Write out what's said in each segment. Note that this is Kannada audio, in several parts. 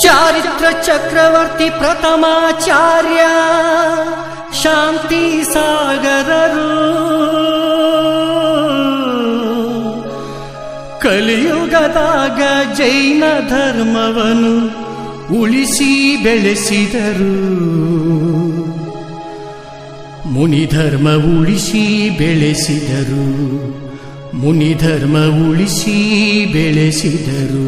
ಚಾರಿತ್ರ ಚಕ್ರವರ್ತಿ ಪ್ರಥಮಾಚಾರ್ಯ ಶಾಂತಿ ಸಾಗರರು ಕಲಿಯುಗದಾಗ ಜೈನ ಧರ್ಮವನ್ನು ಉಳಿಸಿ ಬೆಳೆಸಿದರು. ಮುನಿ ಧರ್ಮ ಉಳಿಸಿ ಬೆಳೆಸಿದರು. ಮುನಿ ಧರ್ಮ ಉಳಿಸಿ ಬೆಳೆಸಿದರು.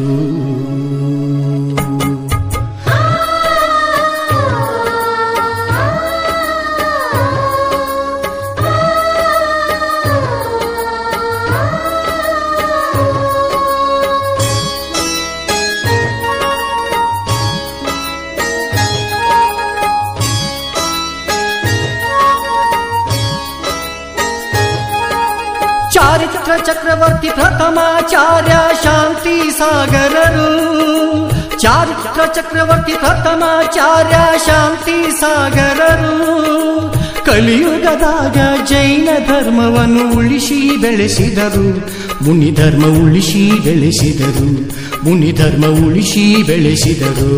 ಚಾರಿತ್ರ ಚಕ್ರವರ್ತಿ ಪ್ರಥಮಾಚಾರ್ಯ ಶಾಂತಿ ಸಾಗರರು. ಚಾರಿತ್ರ ಚಕ್ರವರ್ತಿ ಪ್ರಥಮಾಚಾರ್ಯ ಶಾಂತಿ ಸಾಗರರು ಕಲಿಯುಗದಾಗ ಜೈನ ಧರ್ಮವನ್ನು ಉಳಿಸಿ ಬೆಳೆಸಿದರು. ಮುನಿ ಧರ್ಮ ಉಳಿಸಿ ಬೆಳೆಸಿದರು. ಮುನಿ ಧರ್ಮ ಉಳಿಸಿ ಬೆಳೆಸಿದರು.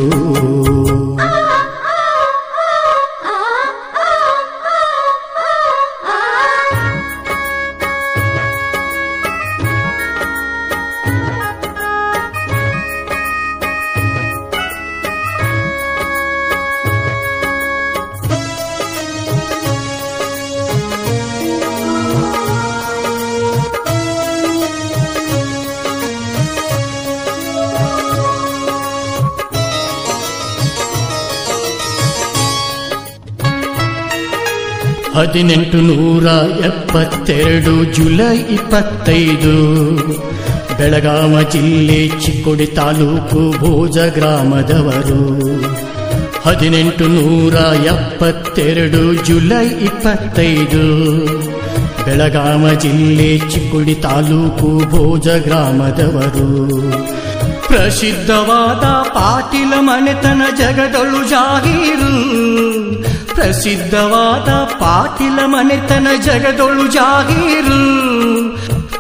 ಹದಿನೆಂಟುನೂರ 72 ಜುಲೈ 25 ಬೆಳಗಾವ ಜಿಲ್ಲೆ ಚಿಕ್ಕೋಡಿ ತಾಲೂಕು ಭೋಜ ಗ್ರಾಮದವರು. 1872 ಜುಲೈ 25 ಬೆಳಗಾವ ಜಿಲ್ಲೆ ಚಿಕ್ಕೋಡಿ ತಾಲೂಕು ಭೋಜ ಗ್ರಾಮದವರು. ಪ್ರಸಿದ್ಧವಾದ ಪಾಟೀಲ ಮನೆತನ ಜಗದೊಳು ಜಾಹೀರು. ಪ್ರಸಿದ್ಧವಾದ ಪಾಟೀಲ ಮನೆತನ ಜಗದೊಳು ಜಾಹೀರು.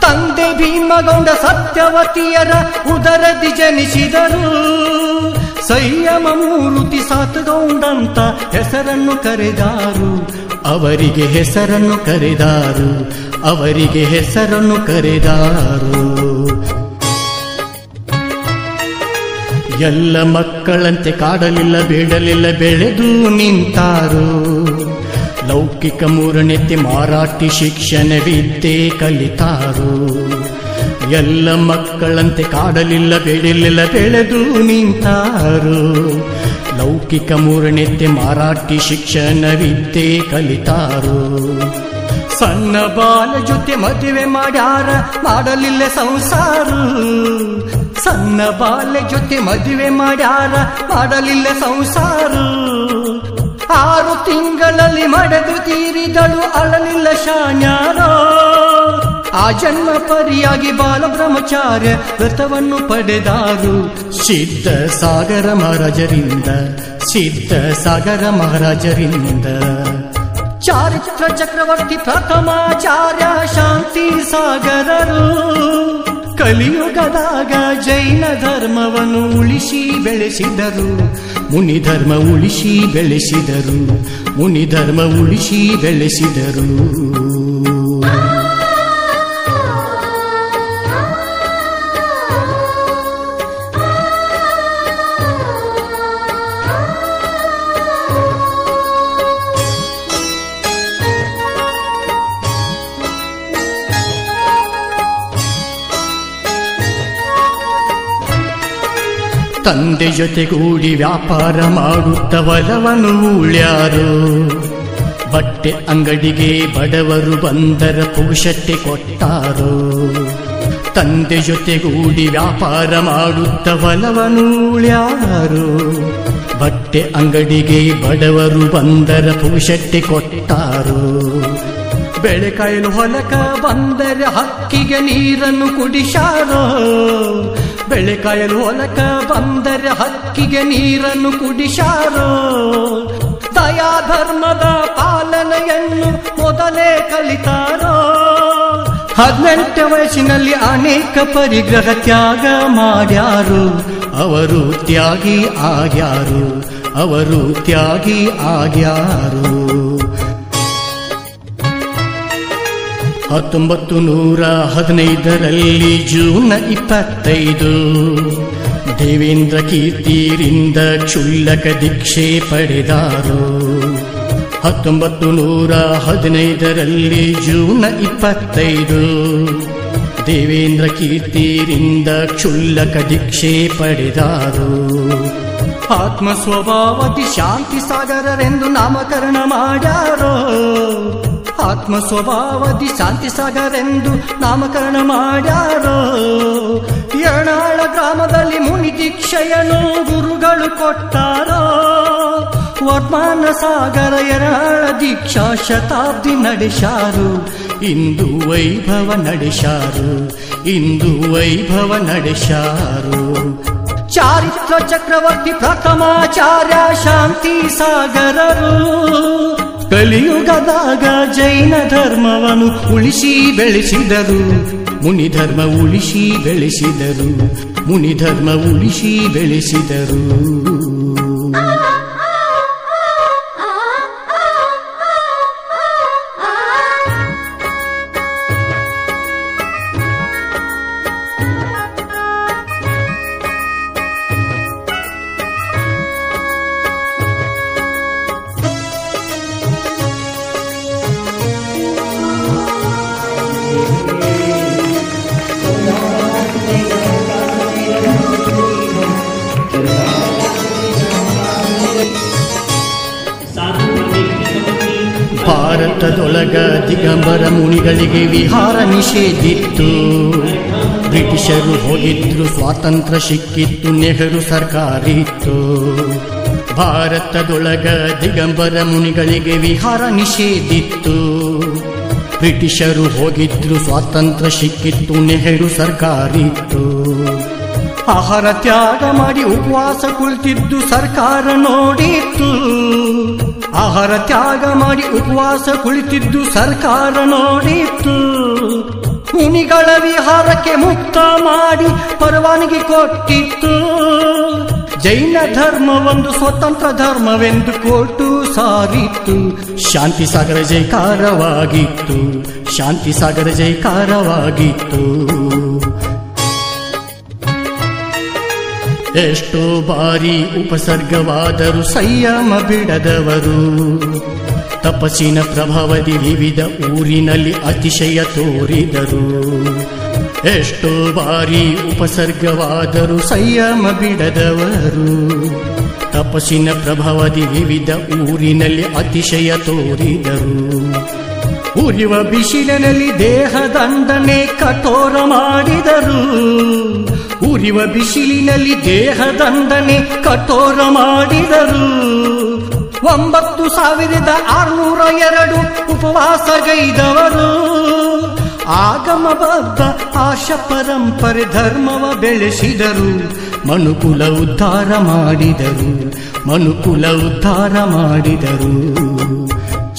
ತಂದೆ ಭೀಮಗೌಡ ಸತ್ಯವತಿಯರ ಉದರದಿ ಜನಿಸಿದರು. ಸಂಯಮ ಮೂರ್ತಿ ಸಾತುಗೌಡಂತ ಹೆಸರನ್ನು ಕರೆದಾರು. ಅವರಿಗೆ ಹೆಸರನ್ನು ಕರೆದಾರು. ಅವರಿಗೆ ಹೆಸರನ್ನು ಕರೆದಾರು. ಎಲ್ಲ ಮಕ್ಕಳಂತೆ ಕಾಡಲಿಲ್ಲ ಬೇಡಲಿಲ್ಲ ಬೆಳೆದು ನಿಂತಾರು. ಲೌಕಿಕ ಮೂರನೆತ್ತೆ ಮಾರಾಠಿ ಶಿಕ್ಷಣ ವಿದ್ಯೆ ಕಲಿತಾರು. ಎಲ್ಲ ಮಕ್ಕಳಂತೆ ಕಾಡಲಿಲ್ಲ ಬೇಡಲಿಲ್ಲ ಬೆಳೆದು ನಿಂತಾರು. ಲೌಕಿಕ ಮೂರನೆತ್ತೆ ಮಾರಾಠಿ ಶಿಕ್ಷಣ ವಿದ್ಯೆ ಕಲಿತಾರು. ಸಣ್ಣ ಬಾಲ ಜೊತೆ ಮದುವೆ ಮಾಡ್ಯಾರ ಮಾಡಲಿಲ್ಲ ಸಂಸಾರ. ಸಣ್ಣ ಬಾಲ್ಯ ಜೊತೆ ಮದುವೆ ಮಾಡ್ಯಾರ ಮಾಡಲಿಲ್ಲ ಸಂಸಾರ. 6 ತಿಂಗಳಲ್ಲಿ ಮಡೆದು ತೀರಿದಳು ಅಳಲಿಲ್ಲ ಶಾನ್ಯಾರೋ. ಆ ಜನ್ಮ ಪರಿಯಾಗಿ ಬಾಲ ಬ್ರಹ್ಮಚಾರ್ಯ ವ್ರತವನ್ನು ಪಡೆದಾರು. ಸಿದ್ಧ ಸಾಗರ ಮಹಾರಾಜರಿಂದ. ಸಿದ್ಧ ಸಾಗರ ಮಹಾರಾಜರಿಂದ. ಚಾರಿತ್ರ ಚಕ್ರವರ್ತಿ ಪ್ರಥಮಾಚಾರ್ಯ ಶಾಂತಿ ಸಾಗರರು ಕಲಿಯುಗದಾಗ ಜೈನ ಧರ್ಮವನ್ನು ಉಳಿಸಿ ಬೆಳೆಸಿದರು. ಮುನಿ ಧರ್ಮ ಉಳಿಸಿ ಬೆಳೆಸಿದರು. ಮುನಿ ಧರ್ಮ ಉಳಿಸಿ ಬೆಳೆಸಿದರು. ತಂದೆ ಜೊತೆಗೂಡಿ ವ್ಯಾಪಾರ ಮಾಡುತ್ತ ಹೊಲವನ್ನು ಉಳ್ಯಾರು. ಬಟ್ಟೆ ಅಂಗಡಿಗೆ ಬಡವರು ಬಂದರ ಪುರುಷತೆ ಕೊಟ್ಟಾರು. ತಂದೆ ಜೊತೆಗೂಡಿ ವ್ಯಾಪಾರ ಮಾಡುತ್ತ ಹೊಲವನ್ನು ಉಳ್ಯಾರು. ಬಟ್ಟೆ ಅಂಗಡಿಗೆ ಬಡವರು ಬಂದರ ಪುರುಷತೆ ಕೊಟ್ಟಾರು. ಬೆಳೆ ಕಾಯಲು ಹೊಲಕ ಬಂದರೆ ಹಕ್ಕಿಗೆ ನೀರನ್ನು ಕುಡಿಸಾರೋ. ಬೆಳೆ ಕಾಯಲು ಹೊಲಕ ಬಂದರೆ ಹಕ್ಕಿಗೆ ನೀರನ್ನು ಕುಡಿಸಾರೋ. ದಯಾ ಧರ್ಮದ ಪಾಲನೆಯನ್ನು ಮೊದಲೇ ಕಲಿತಾರೋ. 18 ವಯಸ್ಸಿನಲ್ಲಿ ಅನೇಕ ಪರಿಗ್ರಹ ತ್ಯಾಗ ಮಾಡ್ಯಾರು, ಅವರು ತ್ಯಾಗಿ ಆಗ್ಯಾರು, ಅವರು ತ್ಯಾಗಿ ಆಗ್ಯಾರು. 1915 ಜೂನ್ 25 ದೇವೇಂದ್ರ ಕೀರ್ತಿರಿಂದ ಕ್ಷುಲ್ಲಕ ದೀಕ್ಷೆ ಪಡೆದಾರು. 1915 ಜೂನ್ 25 ದೇವೇಂದ್ರ ಕೀರ್ತಿರಿಂದ ಕ್ಷುಲ್ಲಕ ದೀಕ್ಷೆ ಪಡೆದಾರು. ಆತ್ಮ ಸ್ವಭಾವದಿ ಶಾಂತಿ ಸಾಗರರೆಂದು ನಾಮಕರಣ ಮಾಡ್ಯಾರೋ, ಆತ್ಮ ಸ್ವಭಾವದಿ ಶಾಂತಿ ಸಾಗರೆಂದು ನಾಮಕರಣ ಮಾಡ್ಯಾರೋ. ಯರ್ನಾಳ ಗ್ರಾಮದಲ್ಲಿ ಮುನಿ ದೀಕ್ಷೆಯನ್ನು ಗುರುಗಳು ಕೊಟ್ಟಾರೋ. ವರ್ಮಾನ ಸಾಗರ ಯರ್ನಾಳ ದೀಕ್ಷಾ ಶತಾಬ್ದಿ ನಡೆಸಾರು, ಇಂದು ವೈಭವ ನಡೆಸಾರು, ಇಂದು ವೈಭವ ನಡೆಸಾರು. ಚಾರಿತ್ರ ಚಕ್ರವರ್ತಿ ಪ್ರಥಮಾಚಾರ್ಯ ಶಾಂತಿ ಸಾಗರರು ಕಲಿಯುಗದಾಗ ಜೈನ ಧರ್ಮವನ್ನು ಉಳಿಸಿ ಬೆಳೆಸಿದರು, ಮುನಿ ಧರ್ಮ ಉಳಿಸಿ ಬೆಳೆಸಿದರು, ಮುನಿ ಧರ್ಮ ಉಳಿಸಿ ಬೆಳೆಸಿದರು. ಭಾರತದೊಳಗ ದಿಗಂಬರ ಮುನಿಗಳಿಗೆ ವಿಹಾರ ನಿಷೇಧಿತ್ತು, ಬ್ರಿಟಿಷರು ಹೋಗಿದ್ರು ಸ್ವಾತಂತ್ರ್ಯ ಸಿಕ್ಕಿತ್ತು, ನೆಹರು ಸರ್ಕಾರ ಇತ್ತು. ಭಾರತದೊಳಗ ದಿಗಂಬರ ಮುನಿಗಳಿಗೆ ವಿಹಾರ ನಿಷೇಧಿತ್ತು, ಬ್ರಿಟಿಷರು ಹೋಗಿದ್ರು ಸ್ವಾತಂತ್ರ್ಯ ಸಿಕ್ಕಿತ್ತು, ನೆಹರು ಸರ್ಕಾರ ಇತ್ತು. ಆಹಾರ ತ್ಯಾಗ ಮಾಡಿ ಉಪವಾಸ ಕುಳಿತಿದ್ದು ಸರ್ಕಾರ ನೋಡಿತ್ತು, ಆಹಾರ ತ್ಯಾಗ ಮಾಡಿ ಉಪವಾಸ ಕುಳಿತಿದ್ದು ಸರ್ಕಾರ ನೋಡಿತ್ತು. ಮುನಿಗಳ ವಿಹಾರಕ್ಕೆ ಮುಕ್ತ ಮಾಡಿ ಪರವಾನಗಿ ಕೊಟ್ಟಿತ್ತು. ಜೈನ ಧರ್ಮ ಒಂದು ಸ್ವತಂತ್ರ ಧರ್ಮವೆಂದು ಕೋರ್ಟು ಸಾರಿತ್ತು. ಶಾಂತಿ ಸಾಗರ ಜೈಕಾರವಾಗಿತ್ತು, ಶಾಂತಿ ಸಾಗರ ಜೈಕಾರವಾಗಿತ್ತು. ಎಷ್ಟೋ ಬಾರಿ ಉಪಸರ್ಗವಾದರು ಸಂಯಮ ಬಿಡದವರು, ತಪಸ್ಸಿನ ಪ್ರಭಾವದಿ ವಿವಿಧ ಊರಿನಲ್ಲಿ ಅತಿಶಯ ತೋರಿದರು. ಎಷ್ಟೋ ಬಾರಿ ಉಪಸರ್ಗವಾದರು ಸಂಯಮ ಬಿಡದವರು, ತಪಸ್ಸಿನ ಪ್ರಭಾವದಿ ವಿವಿಧ ಊರಿನಲ್ಲಿ ಅತಿಶಯ ತೋರಿದರು. ಉರಿವ ಬಿಸಿಲಿನಲ್ಲಿ ದೇಹ ದಂಡನೆ ಕಠೋರ ಮಾಡಿದರು, ಉರಿವ ಬಿಸಿಲಿನಲ್ಲಿ ದೇಹ ದಂಡನೆ ಕಠೋರ ಮಾಡಿದರು. 9602 ಉಪವಾಸಗೈದವರು ಆಗಮಬದ್ಧ ಆಶ ಪರಂಪರೆ ಧರ್ಮವ ಬೆಳೆಸಿದರು. ಮನುಕುಲ ಉದ್ಧಾರ ಮಾಡಿದರು, ಮನುಕುಲ ಉದ್ಧಾರ ಮಾಡಿದರು.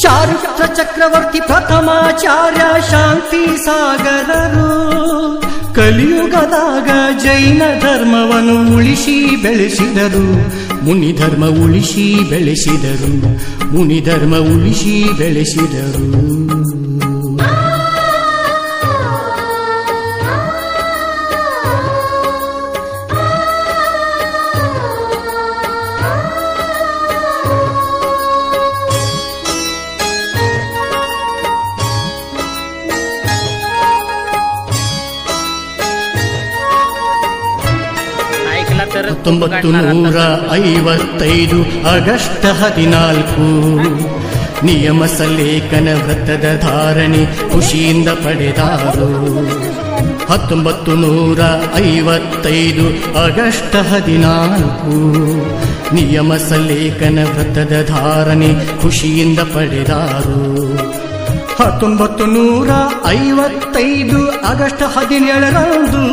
ಚಾರಿತ್ರ ಚಕ್ರವರ್ತಿ ಪ್ರಥಮಾಚಾರ್ಯ ಶಾಂತಿ ಸಾಗರರು ಕಲಿಯುಗದಾಗ ಜೈನ ಧರ್ಮವನ್ನು ಉಳಿಸಿ ಬೆಳೆಸಿದರು, ಮುನಿ ಧರ್ಮ ಉಳಿಸಿ ಬೆಳೆಸಿದರು, ಮುನಿ ಧರ್ಮ ಉಳಿಸಿ ಬೆಳೆಸಿದರು. $1955 ಆಗಸ್ಟ್ 14 ನಿಯಮ ಸಲ್ಲೇಖನ ವ್ರತದ ಧಾರಣೆ ಖುಷಿಯಿಂದ ಪಡೆದಾರು. 1955 ಆಗಸ್ಟ್ 14 ನಿಯಮ ಸಲ್ಲೇಖನ ವ್ರತದ ಧಾರಣೆ ಖುಷಿಯಿಂದ ಪಡೆದಾರು. 1955 ಆಗಸ್ಟ್ 17